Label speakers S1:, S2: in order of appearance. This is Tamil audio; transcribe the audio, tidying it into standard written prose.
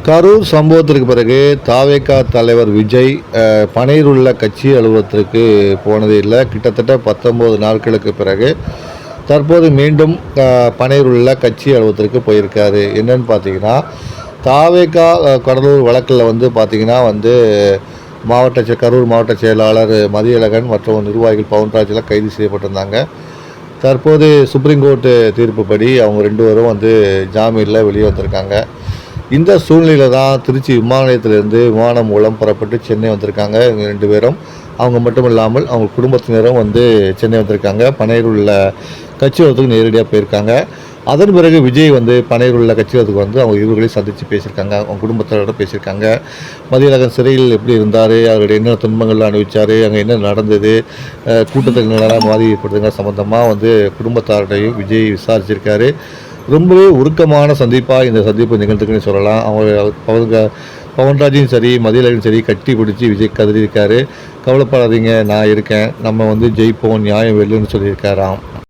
S1: கரூர் சம்பவத்திற்கு பிறகு தாவேகா தலைவர் விஜய் பனையில் உள்ள கட்சி அலுவலகத்திற்கு போனதே இல்லை. கிட்டத்தட்ட 19 நாட்களுக்கு பிறகு தற்போது மீண்டும் பனையில் உள்ள கட்சி அலுவலகத்திற்கு போயிருக்காரு. என்னன்னு பார்த்தீங்கன்னா, தாவேகா கடலூர் வழக்கில் பார்த்தீங்கன்னா கரூர் மாவட்ட செயலாளர் மதியழகன் மற்றும் நிர்வாகிகள் பவுன்ராஜெலாம் கைது செய்யப்பட்டிருந்தாங்க. தற்போது சுப்ரீம் கோர்ட்டு தீர்ப்புப்படி அவங்க 2 பேரும் ஜாமீனில் வெளியே வந்திருக்காங்க. இந்த சூழ்நிலையில் தான் திருச்சி விமான நிலையத்திலிருந்து விமானம் மூலம் புறப்பட்டு சென்னை வந்திருக்காங்க. இவங்க 2 பேரும். அவங்க மட்டும் இல்லாமல் அவங்க குடும்பத்தினரும் சென்னை வந்திருக்காங்க. பனையூரில் உள்ள கட்சி அலுவலகத்துக்கு நேரடியாக போயிருக்காங்க. அதன் பிறகு விஜய் பனையூரில் உள்ள கட்சி அலுவலகத்துக்கு அவங்க இருவர்களையும் சந்தித்து பேசியிருக்காங்க. அவங்க குடும்பத்தினரோட பேசியிருக்காங்க. மதியழகன் சிறையில் எப்படி இருந்தார், அவருடைய என்னென்ன துன்பங்கள்லாம் அனுபவிச்சார், அங்கே என்ன நடந்தது, கூட்டத்தில் என்னெல்லாம் பாதிப்பு ஏற்படுதுங்க சம்மந்தமாக குடும்பத்தாரோடையும் விஜய் விசாரிச்சிருக்காரு. ரொம்பவே உருக்கமான சந்திப்பாக இந்த சந்திப்பு நிகழ்ந்துக்குன்னு சொல்லலாம். அவங்க பவன்ராஜையும் சரி மதியழகன் சரி கட்டி பிடிச்சி விஜய் கதறியிருக்காரு. கவலைப்படாதீங்க, நான் இருக்கேன், நம்ம ஜெயிப்போம், நியாயம் வெல்லுன்னு சொல்லியிருக்காராம்.